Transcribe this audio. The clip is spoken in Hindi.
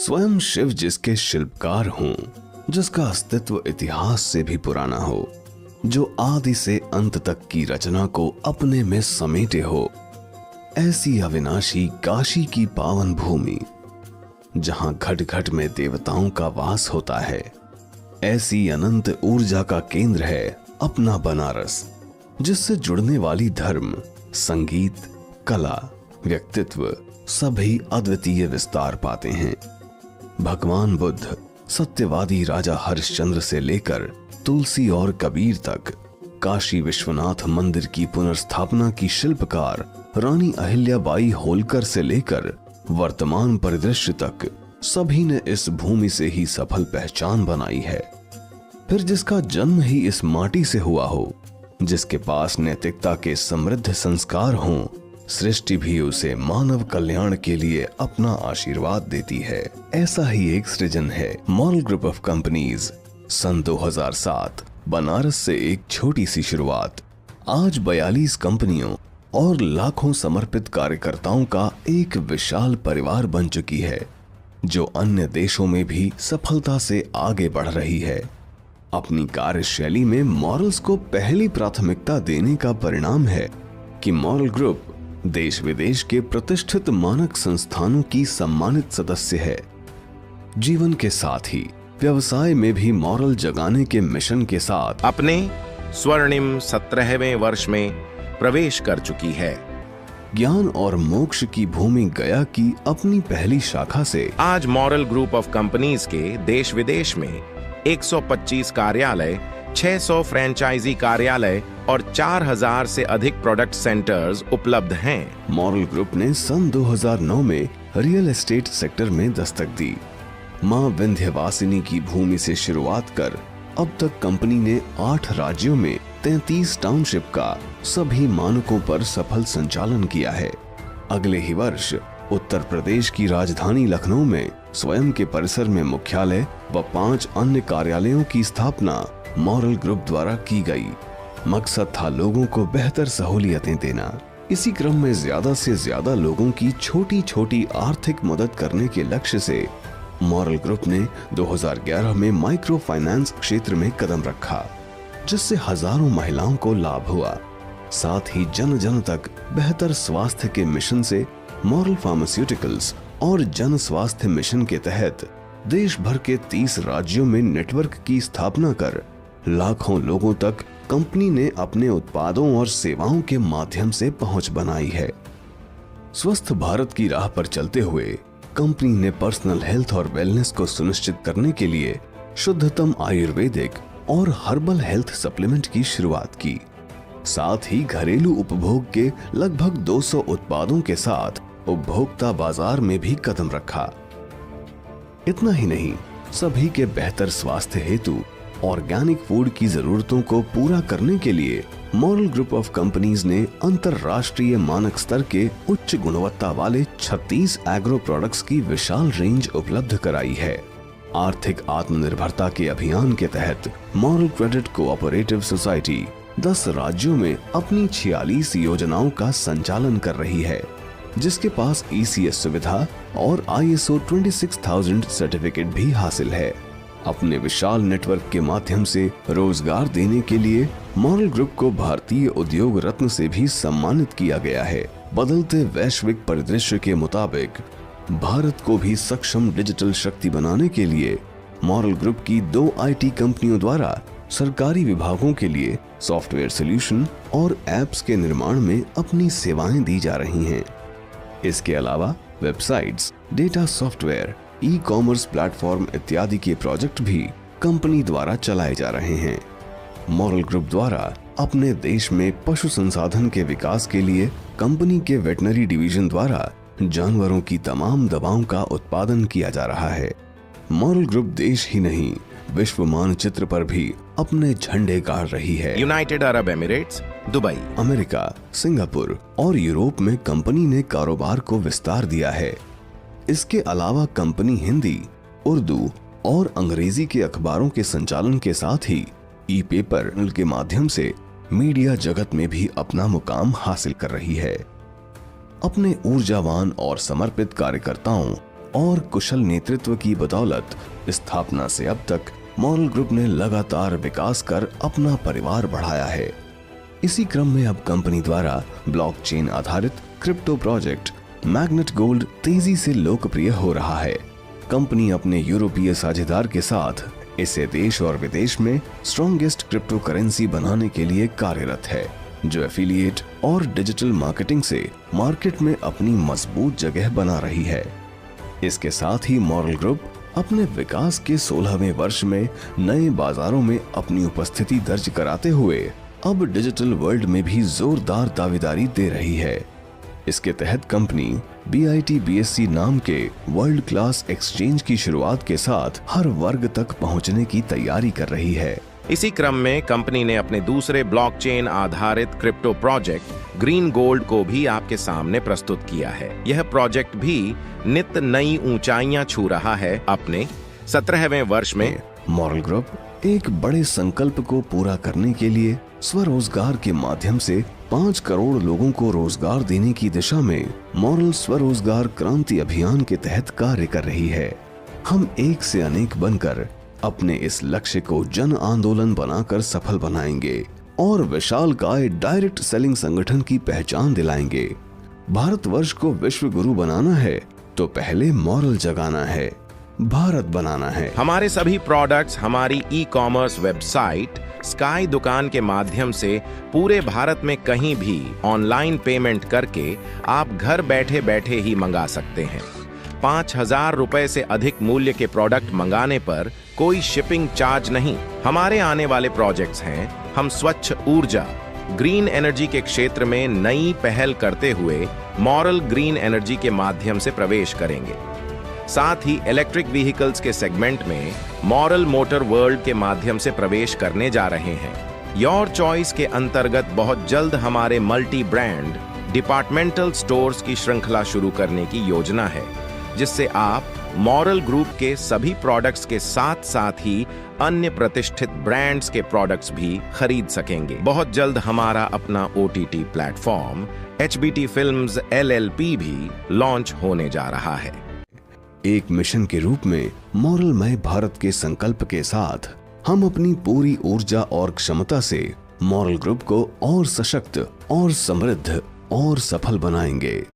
स्वयं शिव जिसके शिल्पकार हों, जिसका अस्तित्व इतिहास से भी पुराना हो, जो आदि से अंत तक की रचना को अपने में समेटे हो, ऐसी अविनाशी काशी की पावन भूमि जहां घट घट में देवताओं का वास होता है, ऐसी अनंत ऊर्जा का केंद्र है अपना बनारस, जिससे जुड़ने वाली धर्म, संगीत, कला, व्यक्तित्व सभी अद्वितीय विस्तार पाते हैं। भगवान बुद्ध, सत्यवादी राजा हरिश्चंद्र से लेकर तुलसी और कबीर तक, काशी विश्वनाथ मंदिर की पुनर्स्थापना की शिल्पकार रानी अहिल्याबाई होलकर से लेकर वर्तमान परिदृश्य तक सभी ने इस भूमि से ही सफल पहचान बनाई है। फिर जिसका जन्म ही इस माटी से हुआ हो, जिसके पास नैतिकता के समृद्ध संस्कार हों, सृष्टि भी उसे मानव कल्याण के लिए अपना आशीर्वाद देती है। ऐसा ही एक सृजन है मॉरल ग्रुप ऑफ कंपनीज। सन 2007 बनारस से एक छोटी सी शुरुआत आज 42 कंपनियों और लाखों समर्पित कार्यकर्ताओं का एक विशाल परिवार बन चुकी है, जो अन्य देशों में भी सफलता से आगे बढ़ रही है। अपनी कार्यशैली में मॉरल्स को पहली प्राथमिकता देने का परिणाम है कि मॉरल ग्रुप देश विदेश के प्रतिष्ठित मानक संस्थानों की सम्मानित सदस्य है। जीवन के साथ ही व्यवसाय में भी मॉरल जगाने के मिशन के साथ अपने स्वर्णिम 17वें वर्ष में प्रवेश कर चुकी है। ज्ञान और मोक्ष की भूमि गया की अपनी पहली शाखा से आज मॉरल ग्रुप ऑफ कंपनीज के देश विदेश में 125 कार्यालय, 600 फ्रेंचाइजी कार्यालय और 4000 से अधिक प्रोडक्ट सेंटर्स उपलब्ध हैं। मॉरल ग्रुप ने सन 2009 में रियल एस्टेट सेक्टर में दस्तक दी। मां विंध्यवासिनी की भूमि से शुरुआत कर अब तक कंपनी ने 8 राज्यों में 33 टाउनशिप का सभी मानकों पर सफल संचालन किया है। अगले ही वर्ष उत्तर प्रदेश की राजधानी लखनऊ में स्वयं के परिसर में मुख्यालय व 5 अन्य कार्यालयों की स्थापना मॉरल ग्रुप द्वारा की गई। मकसद था लोगों को बेहतर सहूलियतें देना। इसी क्रम में ज्यादा से ज्यादा लोगों की छोटी छोटी आर्थिक मदद करने के लक्ष्य से मॉरल ग्रुप ने 2011 में माइक्रो फाइनेंस क्षेत्र में कदम रखा, जिससे हजारों महिलाओं को लाभ हुआ। साथ ही जन जन तक बेहतर स्वास्थ्य के मिशन से मॉरल फार्मास्यूटिकल्स और जन स्वास्थ्य मिशन के तहत देश भर के 30 राज्यों में नेटवर्क की स्थापना कर लाखों लोगों तक कंपनी ने अपने उत्पादों और सेवाओं के माध्यम से पहुंच बनाई है। स्वस्थ भारत की राह पर चलते हुए कंपनी ने पर्सनल हेल्थ और वेलनेस को सुनिश्चित करने के लिए शुद्धतम आयुर्वेदिक और हर्बल हेल्थ सप्लीमेंट की शुरुआत की। साथ ही घरेलू उपभोग के लगभग 200 उत्पादों के साथ उपभोक्ता बाजार में भी कदम रखा। इतना ही नहीं, सभी के बेहतर स्वास्थ्य हेतु ऑर्गेनिक फूड की जरूरतों को पूरा करने के लिए मॉरल ग्रुप ऑफ कंपनीज ने अंतरराष्ट्रीय मानक स्तर के उच्च गुणवत्ता वाले 36 एग्रो प्रोडक्ट्स की विशाल रेंज उपलब्ध कराई है। आर्थिक आत्मनिर्भरता के अभियान के तहत मॉरल क्रेडिट कोऑपरेटिव सोसाइटी 10 राज्यों में अपनी 46 योजनाओं का संचालन कर रही है, जिसके पास ECS सुविधा और ISO 26000 सर्टिफिकेट भी हासिल है। अपने विशाल नेटवर्क के माध्यम से रोजगार देने के लिए मॉरल ग्रुप को भारतीय उद्योग रत्न से भी सम्मानित किया गया है। बदलते वैश्विक परिदृश्य के मुताबिक भारत को भी सक्षम डिजिटल शक्ति बनाने के लिए मॉरल ग्रुप की 2 IT कंपनियों द्वारा सरकारी विभागों के लिए सॉफ्टवेयर सॉल्यूशन और एप्स के निर्माण में अपनी सेवाएं दी जा रही हैं। इसके अलावा websites, data software, e-commerce platform इत्यादि के प्रोजेक्ट भी कंपनी द्वारा चलाए जा रहे हैं। मॉरल ग्रुप द्वारा अपने देश में पशु संसाधन के विकास के लिए कंपनी के वेटनरी डिवीजन द्वारा जानवरों की तमाम दवाओं का उत्पादन किया जा रहा है। मॉरल ग्रुप देश ही नहीं, विश्व मानचित्र पर भी अपने झंडे गाड़ रही है। United Arab Emirates, Dubai, America, Singapore और यूरोप में कंपनी ने कारोबार को विस्तार दिया है। इसके अलावा कंपनी हिंदी, उर्दू और अंग्रेजी के अखबारों के संचालन के साथ ही ई-पेपर के माध्यम से मीडिया जगत में भी अपना मुकाम हासिल कर रही है। अपने ऊर्जावान और समर्पित कार्यकर्ताओं और कुशल नेतृत्व की बदौलत स्थापना से अब तक मॉरल ग्रुप ने लगातार विकास कर अपना परिवार बढ़ाया है। इसी क्रम में अब कंपनी द्वारा ब्लॉकचेन आधारित क्रिप्टो प्रोजेक्ट मैग्नेट गोल्ड तेजी से लोकप्रिय हो रहा है। कंपनी अपने यूरोपीय साझेदार के साथ इसे देश और विदेश में स्ट्रॉन्गेस्ट क्रिप्टो करेंसी बनाने के लिए कार्यरत है, जो एफिलिएट और डिजिटल मार्केटिंग से मार्केट में अपनी मजबूत जगह बना रही है। इसके साथ ही मॉरल ग्रुप अपने विकास के 16वें वर्ष में नए बाजारों में अपनी उपस्थिति दर्ज कराते हुए अब डिजिटल वर्ल्ड में भी जोरदार दावेदारी दे रही है। इसके तहत कंपनी BIT-BSC नाम के वर्ल्ड क्लास एक्सचेंज की शुरुआत के साथ हर वर्ग तक पहुंचने की तैयारी कर रही है। इसी क्रम में कंपनी ने अपने दूसरे ब्लॉकचेन आधारित क्रिप्टो प्रोजेक्ट ग्रीन गोल्ड को भी आपके सामने प्रस्तुत किया है। यह प्रोजेक्ट भी नित नई ऊंचाइयां छू रहा है। अपने 17वें वर्ष में मॉरल ग्रुप एक बड़े संकल्प को पूरा करने के लिए स्वरोजगार के माध्यम से 5 करोड़ लोगों को रोजगार देने की दिशा में मॉरल स्वरोजगार क्रांति अभियान के तहत कार्य कर रही है। हम एक से अनेक बनकर अपने इस लक्ष्य को जन आंदोलन बनाकर सफल बनाएंगे और विशालकाय डायरेक्ट सेलिंग संगठन की पहचान दिलाएंगे। भारतवर्ष को विश्व गुरु बनाना है तो पहले मॉरल जगाना है, भारत बनाना है। हमारे सभी प्रोडक्ट्स हमारी ई-कॉमर्स वेबसाइट स्काई दुकान के माध्यम से पूरे भारत में कहीं भी ऑनलाइन पेमेंट करके आप घर बैठे बैठे ही मंगा सकते हैं। 5,000 रुपए से अधिक मूल्य के प्रोडक्ट मंगाने पर कोई शिपिंग चार्ज नहीं। हमारे आने वाले प्रोजेक्ट्स हैं, हम स्वच्छ ऊर्जा ग्रीन एनर्जी के क्षेत्र में नई पहल करते हुए मॉरल ग्रीन एनर्जी के माध्यम से प्रवेश करेंगे। साथ ही इलेक्ट्रिक व्हीकल्स के सेगमेंट में मॉरल मोटर वर्ल्ड के माध्यम से प्रवेश करने जा रहे हैं। योर चॉइस के अंतर्गत बहुत जल्द हमारे मल्टी ब्रांड डिपार्टमेंटल स्टोर्स की श्रृंखला शुरू करने की योजना है, जिससे आप मॉरल ग्रुप के सभी प्रोडक्ट्स के साथ साथ ही अन्य प्रतिष्ठित ब्रांड्स के प्रोडक्ट्स भी खरीद सकेंगे। बहुत जल्द हमारा अपना OTT platform HBT films LLP भी लॉन्च होने जा रहा है। एक मिशन के रूप में मॉरलमय भारत के संकल्प के साथ हम अपनी पूरी ऊर्जा और क्षमता से मॉरल ग्रुप को और सशक्त और समृद्ध और सफल बनाएंगे।